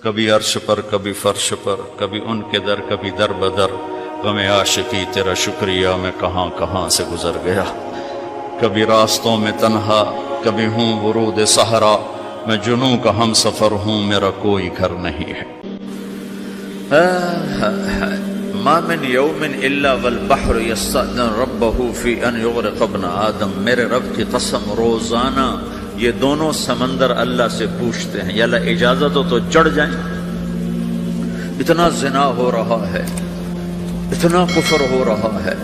کبھی عرش پر کبھی فرش پر، کبھی ان کے در کبھی در بدر، غم عاشقی تیرا شکریہ میں کہاں کہاں سے گزر گیا، کبھی راستوں میں تنہا کبھی ہوں ورود صحرا، میں جنوں کا ہم سفر ہوں میرا کوئی گھر نہیں ہے۔ ما من یوم الا والبحر یستأذن ربہ فی ان یغرق ابن آدم، میرے رب کی قسم روزانہ یہ دونوں سمندر اللہ سے پوچھتے ہیں یا اللہ اجازت ہو تو چڑھ جائیں، اتنا زنا ہو رہا ہے، اتنا کفر ہو رہا ہے،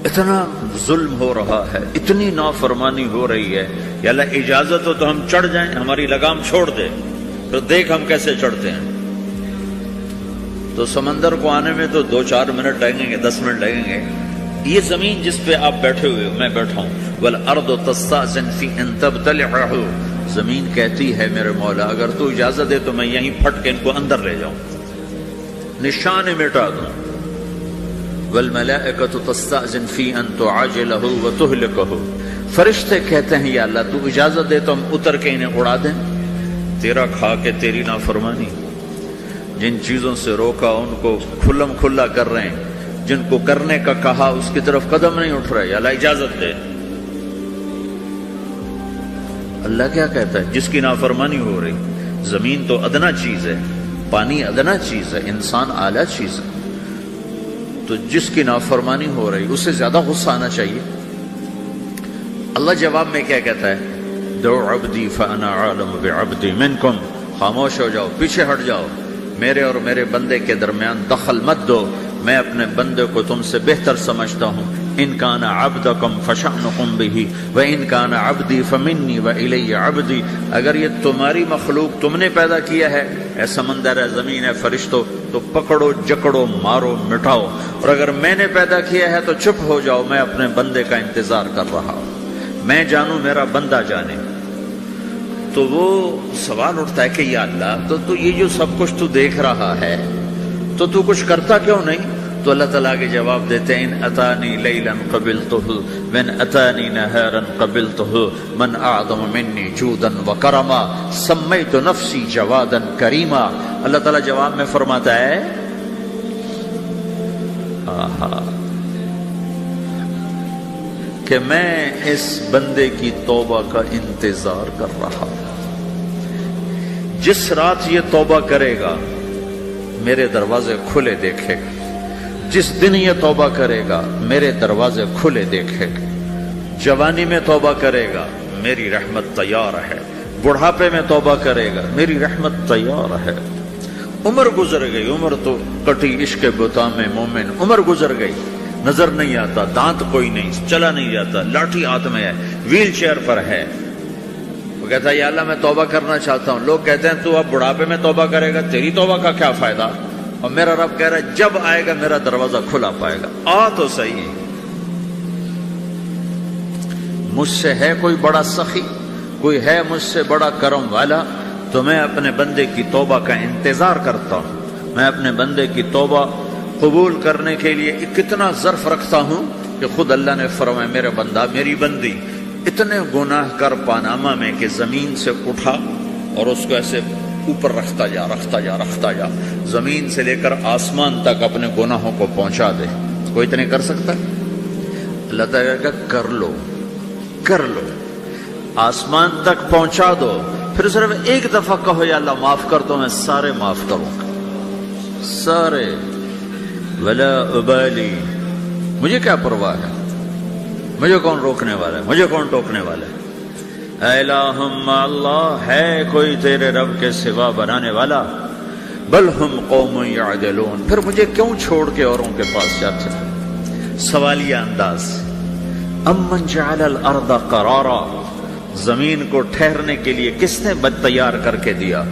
اتنا ظلم ہو رہا ہے، اتنی نافرمانی ہو رہی ہے، یا اللہ اجازت ہو تو ہم چڑھ جائیں، ہماری لگام چھوڑ دے تو دیکھ ہم کیسے چڑھتے ہیں۔ تو سمندر کو آنے میں تو 2-4 منٹ لگیں گے، 10 منٹ لگیں گے۔ یہ زمین جس پہ آپ بیٹھے ہوئے میں بیٹھا ہوں، والارض تستأذن فی ان تبتلعہ، زمین کہتی ہے میرے مولا اگر تو اجازت دے تو میں یہیں پھٹ کے ان کو اندر لے جاؤں، نشان مٹا دوں۔ والملائکۃ تستأذن فی ان تعاجلہ وتہلکہ، فرشتے کہتے ہیں یا اللہ تو اجازت دے تو ہم اتر کے انہیں اڑا دیں، تیرا کھا کے تیری نافرمانی، جن چیزوں سے روکا ان کو کھلم کھلا کر رہے ہیں، جن کو کرنے کا کہا اس کی طرف قدم نہیں اٹھ رہے، یا اللہ اجازت دے۔ اللہ کیا کہتا ہے؟ جس کی نافرمانی ہو رہی، زمین تو ادنا چیز ہے، پانی ادنا چیز ہے، انسان اعلیٰ چیز ہے، تو جس کی نافرمانی ہو رہی اسے زیادہ غصہ آنا چاہیے۔ اللہ جواب میں کیا کہتا ہے؟ دعو عبدی فانا عالم بعبدی منکم، خاموش ہو جاؤ، پیچھے ہٹ جاؤ، میرے اور میرے بندے کے درمیان دخل مت دو، میں اپنے بندے کو تم سے بہتر سمجھتا ہوں۔ ان کان عبدکم فشأنکم بہ وان کان عبدی فمنی والی عبدی، اگر یہ تمہاری مخلوق تم نے پیدا کیا ہے، اے سمندر ہے، زمین ہے، فرشتوں، تو پکڑو جکڑو مارو مٹاؤ، اور اگر میں نے پیدا کیا ہے تو چپ ہو جاؤ، میں اپنے بندے کا انتظار کر رہا ہوں، میں جانوں میرا بندہ جانے۔ تو وہ سوال اٹھتا ہے کہ یا اللہ تو یہ جو سب کچھ تو دیکھ رہا ہے تو تو کچھ کرتا کیوں نہیں؟ تو اللہ تعالیٰ کے جواب دیتے ہیں ان اتانی لیلا قبلتہ من اتانی نہارا قبلتہ من اعظم منی جودا وکرما سمیت نفسی جوادا کریما۔ اللہ تعالیٰ جواب میں فرماتا ہے کہ میں اس بندے کی توبہ کا انتظار کر رہا ہوں، جس رات یہ توبہ کرے گا میرے دروازے کھلے دیکھے گا، جس دن یہ توبہ کرے گا میرے دروازے کھلے دیکھے گا، جوانی میں توبہ کرے گا میری رحمت تیار ہے، بڑھاپے میں توبہ کرے گا میری رحمت تیار ہے۔ عمر گزر گئی، عمر تو کٹی عشق بتا میں مومن، عمر گزر گئی، نظر نہیں آتا، دانت کوئی نہیں، چلا نہیں جاتا، لاٹھی ہاتھ میں ہے، ویل چیئر پر ہے، وہ کہتا ہے یا اللہ میں توبہ کرنا چاہتا ہوں۔ لوگ کہتے ہیں تو اب بڑھاپے میں توبہ کرے گا، تیری توبہ کا کیا فائدہ؟ اور میرا رب کہہ رہا ہے جب آئے گا میرا دروازہ کھلا پائے گا، آ تو صحیح۔ مجھ سے ہے کوئی بڑا سخی، کوئی ہے مجھ سے بڑا کرم والا، تو میں اپنے بندے کی توبہ کا انتظار کرتا ہوں، میں اپنے بندے کی توبہ قبول کرنے کے لیے کتنا ظرف رکھتا ہوں کہ خود اللہ نے فرمایا میرے بندہ میری بندی اتنے گناہ کر پاناما میں کہ زمین سے اٹھا اور اس کو ایسے اوپر رکھتا جا رکھتا جا رکھتا جا، زمین سے لے کر آسمان تک اپنے گناہوں کو پہنچا دے۔ کوئی اتنے کر سکتا ہے؟ اللہ تعالیٰ کا کر لو کر لو، آسمان تک پہنچا دو، پھر صرف ایک دفعہ کہو یا اللہ معاف کر دو، میں سارے معاف کروں گا، سارے، ولا ابالی، مجھے کیا پرواہ ہے، مجھے کون روکنے والا ہے، مجھے کون ٹوکنے والا ہے۔ اے الہم اللہ، ہے کوئی تیرے رب کے سوا بنانے والا؟ بل ہم قوم یعدلون، پھر مجھے کیوں چھوڑ کے اوروں کے پاس جاتے ہیں؟ سوالیہ انداز۔ امن جعل الارض قرارا، زمین کو ٹھہرنے کے لیے کس نے تیار کر کے دیا؟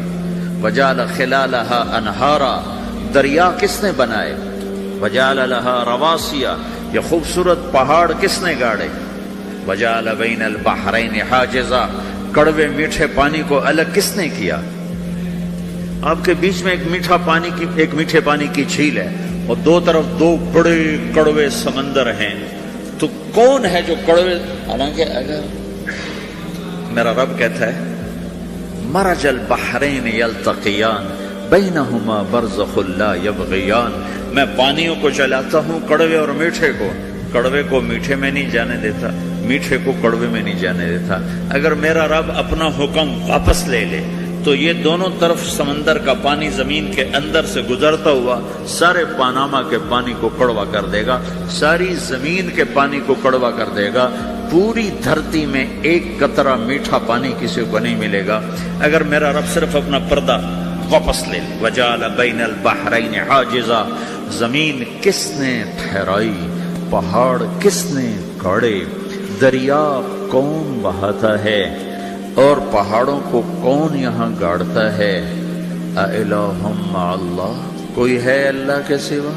وجعل خلالها انہارا، دریا کس نے بنائے؟ وجعل لها رواسیا، یہ خوبصورت پہاڑ کس نے گاڑے؟ وجعل بین البحرین حاجزا، کڑوے میٹھے پانی کو الگ کس نے کیا؟ آپ کے بیچ میں ایک میٹھے پانی کی جھیل ہے اور دو طرف دو بڑے کڑوے سمندر ہیں، تو کون ہے جو کڑوے؟ حالانکہ اگر میرا رب کہتا ہے مرج البحرین یلتقیان بینہما برزخ لا یبغیان. میں پانیوں کو چلاتا ہوں، کڑوے اور میٹھے کو. کڑوے کو میٹھے میں نہیں جانے دیتا، میٹھے کو کڑوے میں نہیں جانے دیتا. اگر میرا رب اپنا حکم واپس لے لے تو یہ دونوں طرف سمندر کا پانی زمین کے اندر سے گزرتا ہوا سارے پاناما کے پانی کو کڑوا کر دے گا، ساری زمین کے پانی کو کڑوا کر دے گا. پوری دھرتی میں ایک قطرہ میٹھا پانی کسی کو نہیں ملے گا اگر میرا رب صرف اپنا پردہ واپس لے لے. وجعل بین البحرین حاجزا. زمین کس نے ٹھہرائی، پہاڑ کس نے گاڑے، دریا کون بہاتا ہے اور پہاڑوں کو کون یہاں گاڑتا ہے. اِلٰہٌ مع اللہ. کوئی ہے اللہ کے سوا؟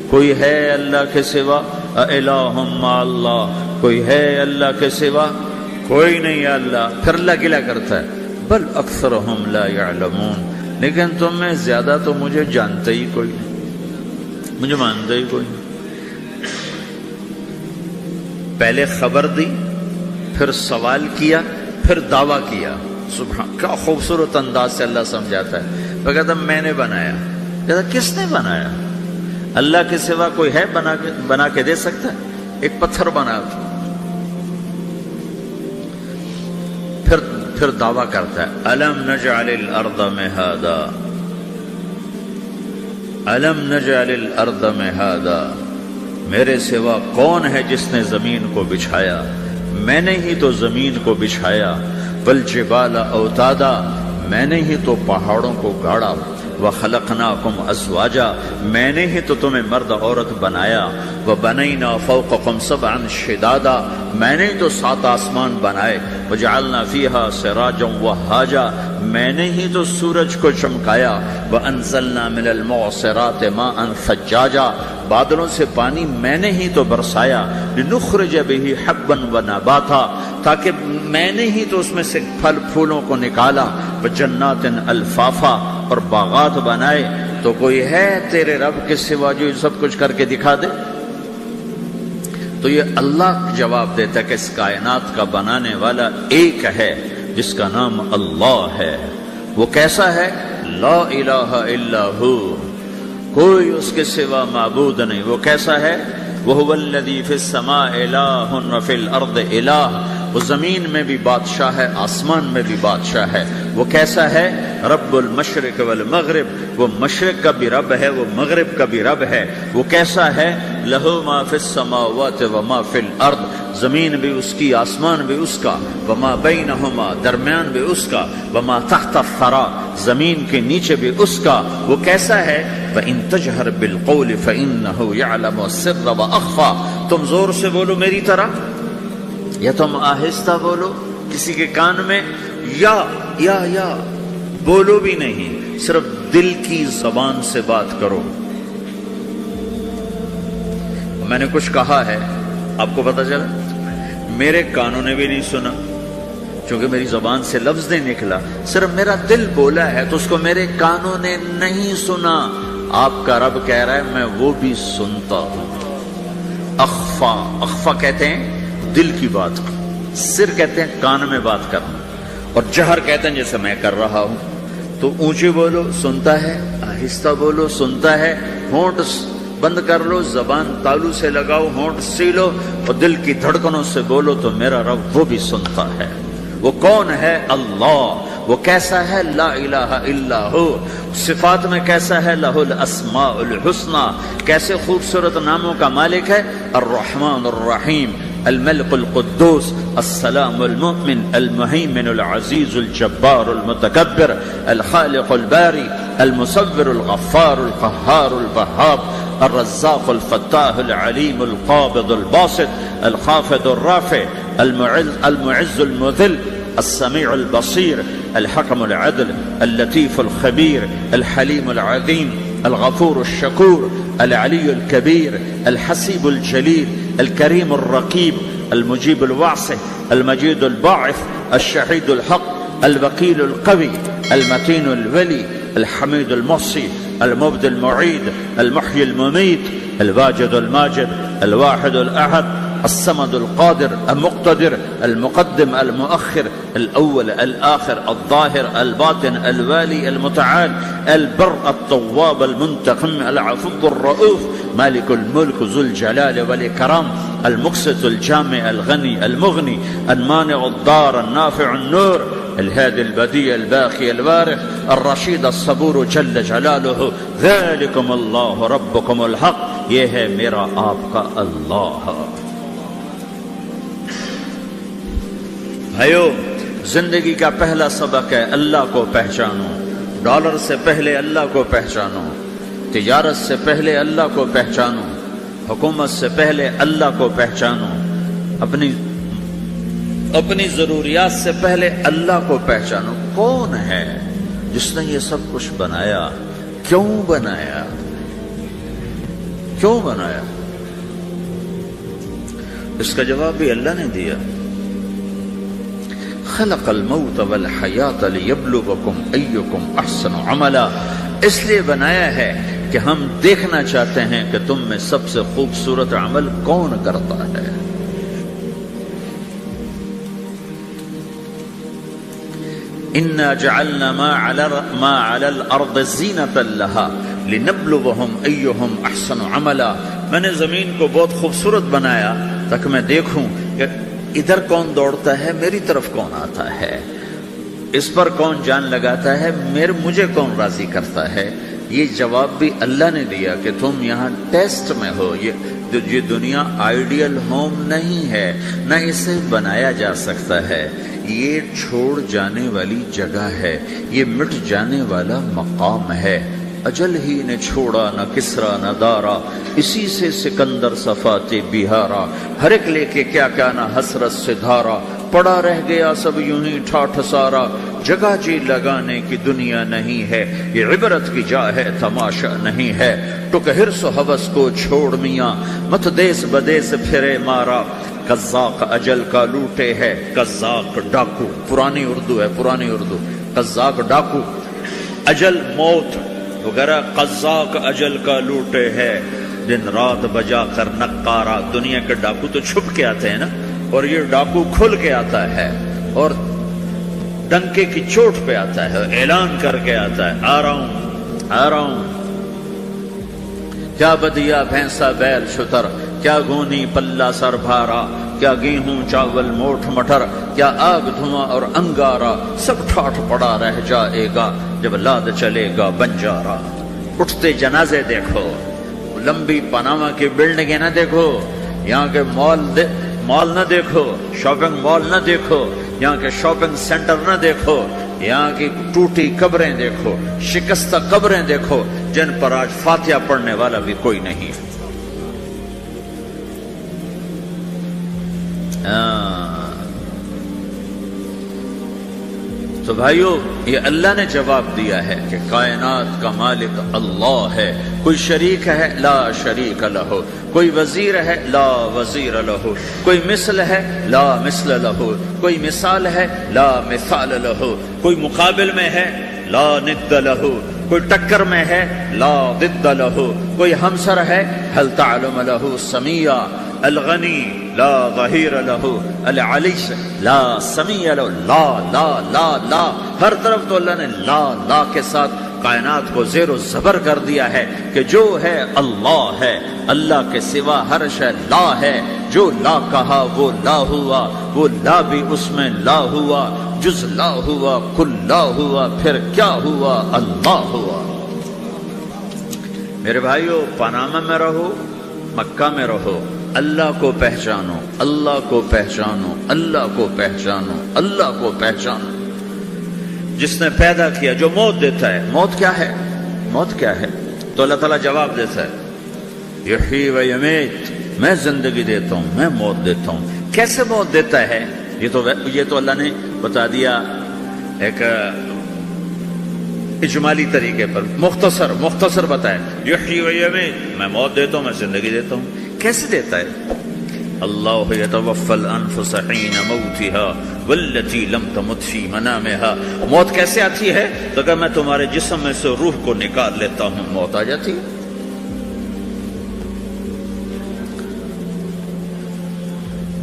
کوئی ہے اللہ کے سوا؟ اِلٰہٌ مع اللہ. کوئی ہے اللہ کے سوا؟ کوئی نہیں ہے اللہ. پھر اللہ گلہ کرتا ہے بل اکثرہم لا یعلمون. لیکن تم میں زیادہ تو مجھے جانتے ہی کوئی نہیں، مجھے مانتے ہی کوئی نہیں. پہلے خبر دی، پھر سوال کیا، پھر دعویٰ کیا. سبحان، کیا خوبصورت انداز سے اللہ سمجھاتا ہے. وہ کہتا میں نے بنایا. کہتا کس نے بنایا؟ اللہ کے سوا کوئی ہے بنا کے دے سکتا ہے؟ ایک پتھر بنا. پھر دعویٰ کرتا ہے الم نجعل الارض مہادا، الم نجعل الارض مہادا. میرے سوا کون ہے جس نے زمین کو بچھایا؟ میں نے ہی تو زمین کو بچھایا. والجبال اوتادا. میں نے ہی تو پہاڑوں کو گاڑا. وخلقناکم ازواجا. میں نے ہی تو تمہیں مرد عورت بنایا. وبنینا فوقکم سبعا شدادا. میں نے ہی تو 7 آسمان بنائے. وجعلنا فیہا سراجا وہاجا. میں نے ہی تو سورج کو چمکایا. وانزلنا من المعصرات ماء ثجاجا. بادلوں سے پانی میں نے ہی تو برسایا. لنخرج به حبا ونباتا. تاکہ میں نے ہی تو اس میں سے پھل پھولوں کو نکالا. وجنات الفافا. اور باغات بنائے. تو کوئی ہے تیرے رب کے سوا جو سب کچھ کر کے دکھا دے؟ تو یہ اللہ جواب دیتا ہے کہ اس کائنات کا بنانے والا ایک ہے جس کا نام اللہ ہے. وہ کیسا ہے؟ لا الہ الا ہو. کوئی اس کے سوا معبود نہیں. وہ کیسا ہے؟ وَهُوَ الَّذِي فِي السَّمَاءِ إِلَٰهٌ وَفِي الْأَرْضِ إِلَٰهٌ. وہ زمین میں بھی بادشاہ ہے، آسمان میں بھی بادشاہ ہے. وہ کیسا ہے؟ رب المشرق والمغرب. وہ مشرق کا بھی رب ہے، وہ مغرب کا بھی رب ہے. وہ کیسا ہے؟ لَهُ مَا فِي السَّمَاوَاتِ وَمَا فِي الْأَرْضِ. زمین بھی اس کی، آسمان بھی اس کا. وَمَا بَيْنَهُمَا. درمیان بھی اس کا. وَمَا تَحْتَ الثَّرَىٰ. زمین کے نیچے بھی اس کا. وہ کیسا ہے؟ فَإِن تَجْهَرْ بِالْقَوْلِ فَإِنَّهُ يَعْلَمُ السِّرَّ وَأَخْفَىٰ. تم زور سے بولو میری طرح، یا تم آہستہ بولو کسی کے کان میں، یا بولو بھی نہیں، صرف دل کی زبان سے بات کرو. میں نے کچھ کہا ہے، آپ کو پتہ چلا؟ میرے کانوں نے بھی نہیں سنا چونکہ میری زبان سے لفظ نہیں نکلا. صرف میرا دل بولا ہے تو اس کو میرے کانوں نے نہیں سنا. آپ کا رب کہہ رہا ہے میں وہ بھی سنتا ہوں. اخفا کہتے ہیں دل کی بات، سر کہتے ہیں کان میں بات کرنا، اور جہر کہتے ہیں جیسے میں کر رہا ہوں. تو اونچی بولو سنتا ہے، آہستہ بولو سنتا ہے. ہونٹ بند کر لو، زبان تالو سے لگاؤ، ہونٹ سیلو اور دل کی دھڑکنوں سے بولو تو میرا رب وہ بھی سنتا ہے. وہ کون ہے؟ اللہ. وہ کیسا ہے؟ لا الہ الا ہو. صفات میں کیسا ہے؟ لہ الاسماء الحسنى. کیسے خوبصورت ناموں کا مالک ہے؟ الرحمن الرحیم، الملك القدوس، السلام المؤمن، المهيمن العزيز الجبار المتكبر، الخالق الباري، المصور الغفار القهار الوهاب، الرزاق الفتاح العليم القابض الباسط، الخافض الرافع، المعز المذل، السميع البصير، الحكم العدل، اللطيف الخبير، الحليم العظيم، الغفور الشكور، العلي الكبير، الحسيب الجليل، الكريم الرقيب، المجيب الواسع، المجيد الباعث، الشهيد الحق، الوكيل القوي، المتين الولي، الحميد المحصي، المبدي المعيد، المحيي المميت، الواجد الماجد، الواحد الأحد، الصمد القادر المقتدر المقدم المؤخر الأول الآخر الظاهر الباطن الوالي المتعال البر التواب المنتقم العفو الرؤوف مالك الملك ذو الجلال والإكرام المقسط الجامع الغني المغني المانع الضار النافع النور الهادي البديع الباقي الوارث الرشيد الصبور جل جلالہ ذلكم اللہ ربكم الحق، یہ ہے میرا آپ کا اللہ۔ بھائیو، زندگی کا پہلا سبق ہے اللہ کو پہچانو۔ ڈالر سے پہلے اللہ کو پہچانو، تجارت سے پہلے اللہ کو پہچانو، حکومت سے پہلے اللہ کو پہچانو، اپنی ضروریات سے پہلے اللہ کو پہچانو۔ کون ہے جس نے یہ سب کچھ بنایا؟ کیوں بنایا؟ کیوں بنایا؟ اس کا جواب بھی اللہ نے دیا۔ خلق الموت والحیات لیبلوکم ایکم احسن عملا، اس لیے بنایا ہے کہ ہم دیکھنا چاہتے ہیں کہ تم میں سب سے خوبصورت عمل کون کرتا ہے۔ انا جعلنا ما علی الارض زینۃ لہا لنبلوہم ایہم احسن عملا، میں نے زمین کو بہت خوبصورت بنایا تاکہ میں دیکھوں کہ ادھر کون دوڑتا ہے، میری طرف کون آتا ہے، اس پر کون جان لگاتا ہے، مجھے کون راضی کرتا ہے۔ یہ جواب بھی اللہ نے دیا کہ تم یہاں ٹیسٹ میں ہو۔ یہ دنیا آئیڈیل ہوم نہیں ہے، نہ اسے بنایا جا سکتا ہے، یہ چھوڑ جانے والی جگہ ہے، یہ مٹ جانے والا مقام ہے۔ اجل ہی نے چھوڑا نہ کسرا نہ دارا، اسی سے سکندر صفات بہارا، ہر ایک لے کے کیا کیا نہ حسرت سے دھارا، پڑا رہ گیا سب یوں ہی ٹھاٹھ سارا، جگہ جی لگانے کی دنیا نہیں ہے، یہ عبرت کی جا ہے تماشا نہیں ہے، ٹک حرص و ہوس کو چھوڑ میاں، مت دیس بدیس پھرے مارا، قزاق اجل کا لوٹے ہے، قزاق ڈاکو، پرانی اردو ہے، پرانی اردو، قزاق ڈاکو، اجل موت وغیرہ، قزاق اجل کا لوٹے ہے، دن رات بجا کر نقارا۔ دنیا کے ڈاکو تو چھپ کے آتے ہیں نا، اور یہ ڈاکو کھل کے آتا ہے اور ڈنکے کی چوٹ پہ آتا ہے، اعلان کر کے آتا ہے، آ رہا ہوں آ رہا ہوں۔ کیا بدیا بھینسا بیل شتر، کیا گونی پلہ سر بھارا، کیا گیہوں چاول موٹھ مٹر، کیا آگ دھواں اور انگارا، سب ٹھاٹھ پڑا رہ جائے گا جب لاد چلے گا بنجارا۔ اٹھتے جنازے دیکھو، لمبی پاناما کی بلڈنگیں نہ دیکھو، یہاں کے مال نہ دیکھو، شاپنگ مال نہ دیکھو، یہاں کے شاپنگ سینٹر نہ دیکھو، یہاں کی ٹوٹی قبریں دیکھو، شکستہ قبریں دیکھو، جن پر آج فاتحہ پڑھنے والا بھی کوئی نہیں۔ تو بھائیو، یہ اللہ نے جواب دیا ہے کہ کائنات کا مالک اللہ ہے، کوئی شریک ہے لا شریک لہ، کوئی وزیر ہے لا وزیر لہ، کوئی مثل ہے لا مثل لہ، کوئی مثال ہے لا مثال لہ، کوئی مقابل میں ہے لا ند لہ، کوئی ٹکر میں ہے لا ضد لہ، کوئی ہمسر ہے هل تعلم لہ سمیہ، الغنی لا ظہیر لہ، العلی لا سمیع لہ، لا لا لا لا، ہر طرف تو اللہ نے لا لا کے ساتھ کائنات کو زیر و زبر کر دیا ہے کہ جو ہے اللہ ہے، اللہ کے سوا ہر شے لا ہے، جو لا کہا وہ لا ہوا، وہ لا بھی اس میں لا ہوا، جز لا ہوا کل لا ہوا، پھر کیا ہوا؟ اللہ ہوا۔ میرے بھائیو، پاناما میں رہو، مکہ میں رہو، اللہ کو پہچانو، اللہ کو پہچانو، اللہ کو پہچانو، اللہ کو پہچانو۔ جس نے پیدا کیا، جو موت دیتا ہے، موت کیا ہے؟ موت کیا ہے؟ تو اللہ تعالیٰ جواب دیتا ہے، یحیی و یمیت، میں زندگی دیتا ہوں، میں موت دیتا ہوں۔ کیسے موت دیتا ہے؟ یہ تو اللہ نے بتا دیا ایک اجمالی طریقے پر، مختصر بتایا، یحیی و یمیت، میں موت دیتا ہوں، میں زندگی دیتا ہوں۔ کیسے دیتا ہے؟ اللہ یتوفی الانفس حین موتها والتی لم تمت فی منامها۔ موت کیسے آتی ہے؟ تو کہ میں تمہارے جسم میں سے روح کو نکال لیتا ہوں، موت آ جاتی ہے۔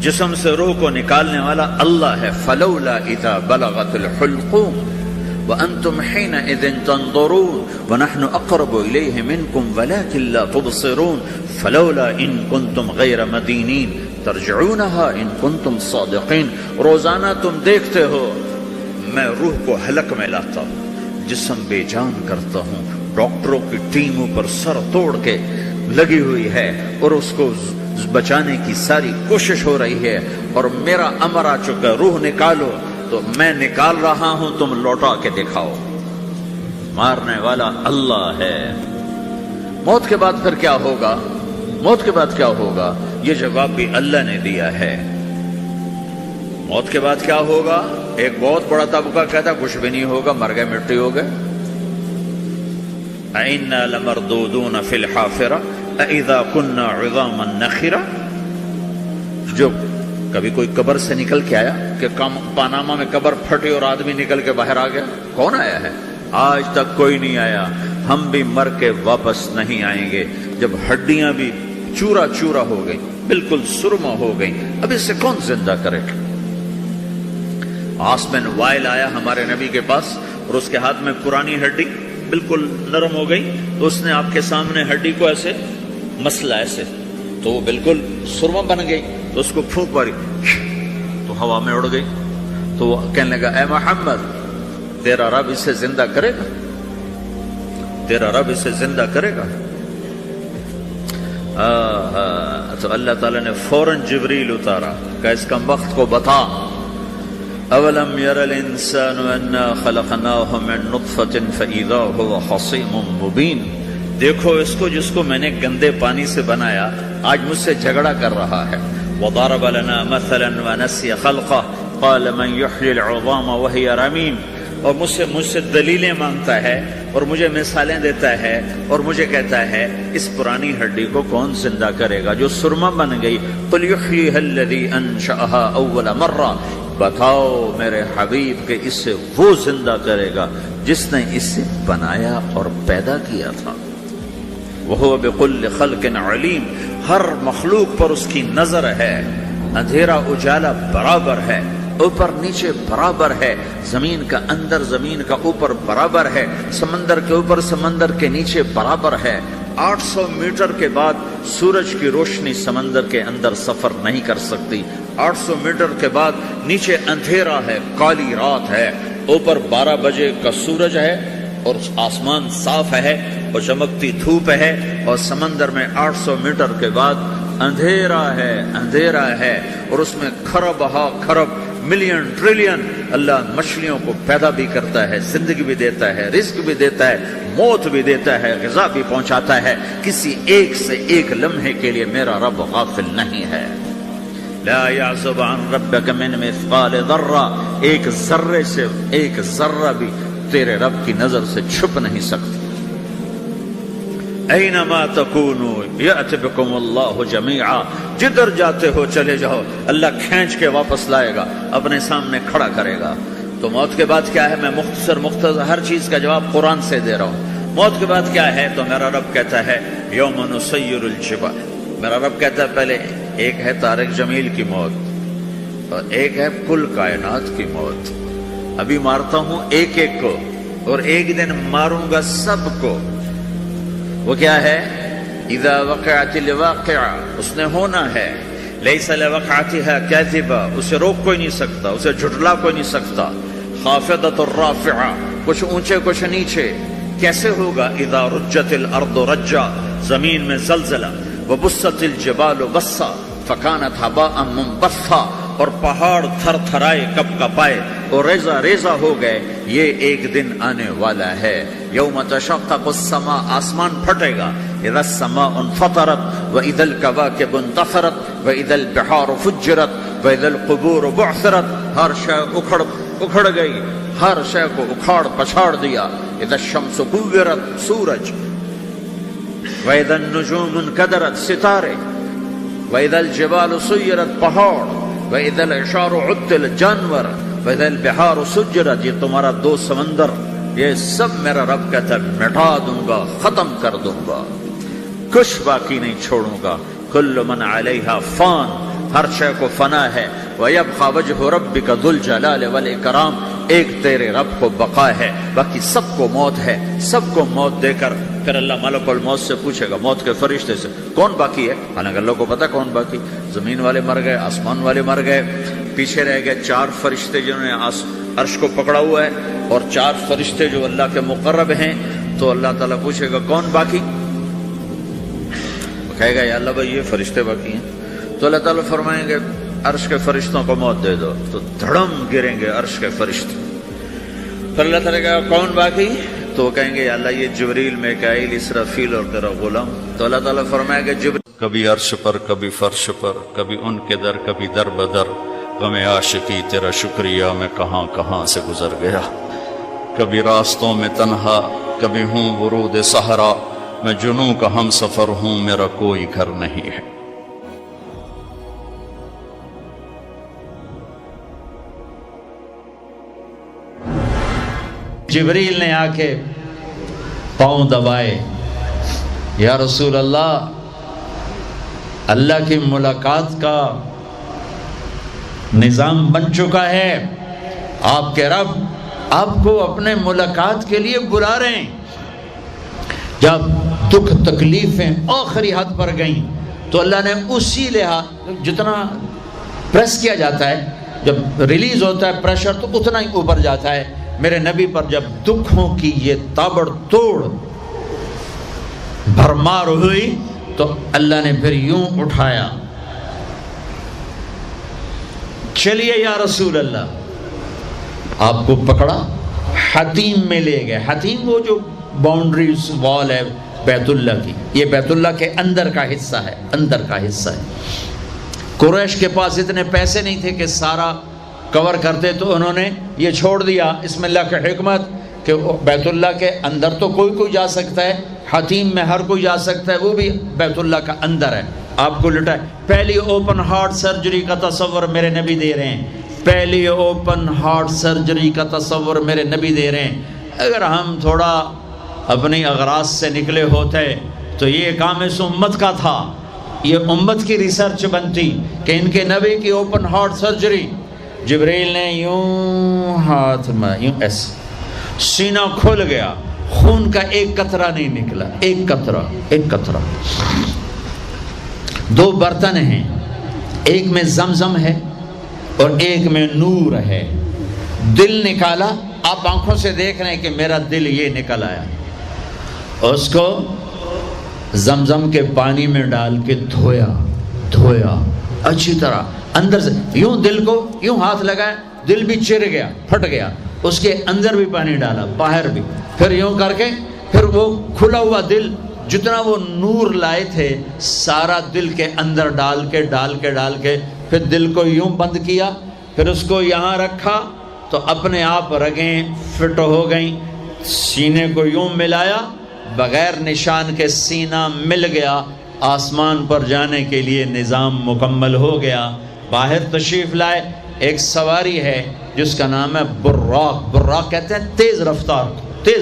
جسم سے روح کو نکالنے والا اللہ ہے. فلولا اذا بلغت الحلقوم وانتم حينئذ تنظرون ونحن اقرب اليه منكم ولكن لا تبصرون فلولا ان كنتم غير مدينين ترجعونها ان كنتم صادقين. روزانہ تم دیکھتے ہو میں روح کو حلق میں لاتا ہوں، جسم بے جان کرتا ہوں، ڈاکٹروں کی ٹیم اوپر سر توڑ کے لگی ہوئی ہے اور اس کو بچانے کی ساری کوشش ہو رہی ہے، اور میرا امر آ چکا، روح نکالو، تو میں نکال رہا ہوں، تم لوٹا کے دکھاؤ. مارنے والا اللہ ہے. موت کے بعد پھر کیا ہوگا؟ موت کے بعد کیا ہوگا؟ یہ جواب بھی اللہ نے دیا ہے. موت کے بعد کیا ہوگا؟ ایک بہت بڑا طبقہ کہتا کچھ بھی نہیں ہوگا، مر گئے، مٹی ہو گئے. اِنَّا لَمَرْدُودُونَ فِي الْحَافِرَةِ اَإِذَا كُنَّا عِظَامًا نَخِرَةً. جو کبھی کوئی قبر سے نکل کے آیا کہ پاناما میں قبر پھٹی اور آدمی نکل کے باہر آ گیا؟ کون آیا ہے؟ آج تک کوئی نہیں آیا. ہم بھی مر کے واپس نہیں آئیں گے. جب ہڈیاں بھی چورا چورا ہو گئی، بالکل سرما ہو گئی، اب اس سے کون زندہ کرے؟ آسمن وائل آیا ہمارے نبی کے پاس اور اس کے ہاتھ میں پرانی ہڈی بالکل نرم ہو گئی، تو اس نے آپ کے سامنے ہڈی کو ایسے مسلا ایسے، تو وہ بالکل سرما بن گئی. تو اس کو پھونک ماری تو ہوا میں اڑ گئی. تو وہ کہنے لگا اے محمد، تیرا رب اسے زندہ کرے گا؟ تیرا رب اسے زندہ کرے گا؟ تو اللہ تعالیٰ نے فوراً جبریل اتارا کہ اس کم وقت کو بتا، اولم یر الانسان انا خلقناہ من نطفۃ فاذا هو خصیم مبین. دیکھو اس کو جس کو میں نے گندے پانی سے بنایا، آج مجھ سے جھگڑا کر رہا ہے. وضرب لنا مثلا ونسی خلقہ قال من یحیی العظام وہی رمیم. اور مجھ سے دلیلیں مانگتا ہے اور مجھے مثالیں دیتا ہے اور مجھے کہتا ہے اس پرانی ہڈی کو کون زندہ کرے گا جو سرما بن گئی. قل یحییھا الذی انشأھا اول مرہ. بتاؤ میرے حبیب کہ اس سے وہ زندہ کرے گا جس نے اسے بنایا اور پیدا کیا تھا. وہو بکل خلق علیم. ہر مخلوق پر اس کی نظر ہے. اندھیرا اجالا برابر ہے، اوپر نیچے برابر ہے، زمین کا اندر زمین کا اوپر برابر ہے، سمندر کے اوپر سمندر کے نیچے برابر ہے. 800 میٹر کے بعد سورج کی روشنی سمندر کے اندر سفر نہیں کر سکتی. 800 میٹر کے بعد نیچے اندھیرا ہے، کالی رات ہے، اوپر 12 بجے کا سورج ہے اور آسمان صاف ہے اور چمکتی دھوپ ہے، اور سمندر میں 800 میٹر کے بعد اندھیرا ہے، اندھیرا ہے، اور اس میں کھرب ہا کھرب ملین ٹریلین اللہ مچھلیوں کو پیدا بھی کرتا ہے، زندگی بھی دیتا ہے، رزق بھی دیتا ہے، موت بھی دیتا ہے، غذا بھی پہنچاتا ہے. کسی ایک سے ایک لمحے کے لیے میرا رب غافل نہیں ہے. لا يعزب عن ربك من مثقال ذرہ. ایک ذرے سے ایک ذرہ بھی تیرے رب کی نظر سے چھپ نہیں سکتی. اینما تکونوا یأت بکم اللہ جمیعا. جدھر جاتے ہو چلے جاؤ، اللہ کھینچ کے واپس لائے گا، اپنے سامنے کھڑا کرے گا. تو موت کے بعد کیا ہے؟ میں مختصر ہر چیز کا جواب قرآن سے دے رہا ہوں. موت کے بعد کیا ہے؟ تو میرا رب کہتا ہے یوم نسیر الجبال. میرا رب کہتا ہے پہلے ایک ہے طارق جمیل کی موت اور ایک ہے کل کائنات کی موت. ابھی مارتا ہوں ایک ایک کو اور ایک دن ماروں گا سب کو. وہ کیا ہے؟ اذا وقعت الواقعہ، اس نے ہونا ہے. لیس لوقعتها کاذبہ، اسے روک کوئی نہیں سکتا، اسے جھٹلا کوئی نہیں سکتا. خافضۃ الرافعہ، کچھ اونچے کچھ نیچے. کیسے ہوگا؟ اذا رجت الارض رجا، زمین میں زلزلہ. وبست الجبال بسا فکانت ہباء منبثا، اور پہاڑ تھر تھرائے کپ کپائے اور ریزہ ریزہ ہو گئے. یہ ایک دن آنے والا ہے. یوم تشقق السماء، آسمان پھٹے گا. اذا السماء انفطرت واذا الكواكب انتثرت واذا البحار فجرت واذا القبور بعثرت. ہر شے اکھڑ گئی، ہر شے کو اکھاڑ پچھاڑ دیا. اذا الشمس كورت، سورج. واذا النجوم انكدرت، ستارے. واذا الجبال سيرت، پہاڑ. واذا العشار عطلت، جانور. واذا البحار سجرت، یہ تمہارا دو سمندر، یہ سب میرا رب کہتا ہے مٹا دوں گا، ختم کر دوں گا، کچھ باقی نہیں چھوڑوں گا. کل من علیہا فان، ہر شے کو فنا ہے، وَيَبْقَى وَجْهُ رَبِّكَ ذُو الْجَلَالِ وَالْإِكْرَامِ، ایک تیرے رب کو بقا ہے، باقی سب کو موت ہے۔ سب کو موت دے کر پھر اللہ ملک الموت سے پوچھے گا، موت کے فرشتے سے، کون باقی ہے؟ حالانکہ اللہ کو پتہ کون باقی، زمین والے مر گئے، آسمان والے مر گئے، پیچھے رہ گئے 4 فرشتے جنہوں نے عرش کو پکڑا ہوا ہے، اور 4 فرشتے جو اللہ کے مقرب ہیں۔ تو اللہ تعالیٰ پوچھے گا کون باقی؟ کہے گا یا اللہ بھائی یہ فرشتے باقی ہیں۔ تو اللہ تعالیٰ فرمائیں گے عرش کے فرشتوں کو موت دے دو، تو دھڑم گریں گے عرش کے فرشتے۔ پھر اللہ تعالیٰ کہا کون باقی؟ تو وہ کہیں گے یا اللہ یہ جبریل، میکائیل، اسرافیل اور تیرا غلام۔ تو اللہ تعالیٰ فرمائے گا جبریل کبھی عرش پر، کبھی فرش پر، کبھی ان کے در، کبھی در بدر، غم عاشقی تیرا شکریہ میں کہاں کہاں سے گزر گیا، کبھی راستوں میں تنہا، کبھی ہوں ورود صحرا، میں جنوں کا ہم سفر ہوں، میرا کوئی گھر نہیں ہے۔ جبریل نے آ کے پاؤں دبائے، یا رسول اللہ، اللہ کی ملاقات کا نظام بن چکا ہے، آپ کے رب آپ کو اپنے ملاقات کے لیے بلا رہے ہیں۔ جب دکھ تکلیفیں آخری حد پر گئیں تو اللہ نے اسی لحاظ، جتنا پریس کیا جاتا ہے، جب ریلیز ہوتا ہے پریشر تو اتنا ہی اوپر جاتا ہے، میرے نبی پر جب دکھوں کی یہ تابڑ توڑ بھرمار ہوئی تو اللہ نے پھر یوں اٹھایا، چلیے یا رسول اللہ، آپ کو پکڑا، حتیم میں لے گئے۔ حتیم وہ جو باؤنڈری وال ہے بیت اللہ کی، یہ بیت اللہ کے اندر کا حصہ ہے، اندر کا حصہ ہے۔ قریش کے پاس اتنے پیسے نہیں تھے کہ سارا کور کرتے، تو انہوں نے یہ چھوڑ دیا، اسم اللہ کی حکمت، کہ بیت اللہ کے اندر تو کوئی جا سکتا ہے، حتیم میں ہر کوئی جا سکتا ہے، وہ بھی بیت اللہ کا اندر ہے۔ آپ کو لٹائے، پہلی اوپن ہارٹ سرجری کا تصور میرے نبی دے رہے ہیں، پہلی اوپن ہارٹ سرجری کا تصور میرے نبی دے رہے ہیں۔ اگر ہم تھوڑا اپنی اغراض سے نکلے ہوتے تو یہ کام اس امت کا تھا، یہ امت کی ریسرچ بنتی کہ ان کے نبی کی اوپن ہارٹ سرجری۔ جبریل نے یوں ہاتھ میں یوں ایسے، سینہ کھل گیا، خون کا ایک قطرہ نہیں نکلا، ایک قطرہ۔ 2 برتن ہیں، ایک میں زمزم ہے اور ایک میں نور ہے۔ دل نکالا، آپ آنکھوں سے دیکھ رہے ہیں کہ میرا دل یہ نکل آیا، اس کو زمزم کے پانی میں ڈال کے دھویا اچھی طرح اندر سے، یوں دل کو یوں ہاتھ لگایا، دل بھی چر گیا، پھٹ گیا، اس کے اندر بھی پانی ڈالا، باہر بھی، پھر یوں کر کے، پھر وہ کھلا ہوا دل جتنا وہ نور لائے تھے سارا دل کے اندر ڈال کے پھر دل کو یوں بند کیا، پھر اس کو یہاں رکھا تو اپنے آپ رگیں فٹ ہو گئیں، سینے کو یوں ملایا، بغیر نشان کے سینہ مل گیا، آسمان پر جانے کے لیے نظام مکمل ہو گیا۔ باہر تشریف لائے، ایک سواری ہے جس کا نام ہے براق کہتے ہیں تیز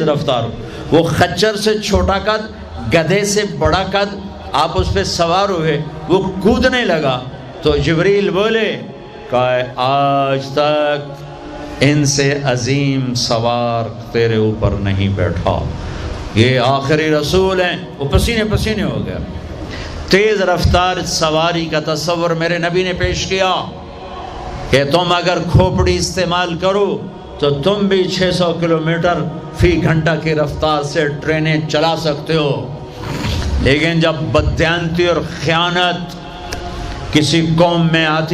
رفتار، وہ خچر سے چھوٹا قد، گدھے سے بڑا قد، آپ اس پہ سوار ہوئے، وہ کودنے لگا تو جبریل بولے کہ آج تک ان سے عظیم سوار تیرے اوپر نہیں بیٹھا، یہ آخری رسول ہیں۔ وہ پسینے ہو گیا۔ تیز رفتار سواری کا تصور میرے نبی نے پیش کیا کہ تم اگر کھوپڑی استعمال کرو تو تم بھی 600 کلومیٹر فی گھنٹہ کی رفتار سے ٹرینیں چلا سکتے ہو، لیکن جب بددیانتی اور خیانت کسی قوم میں آتی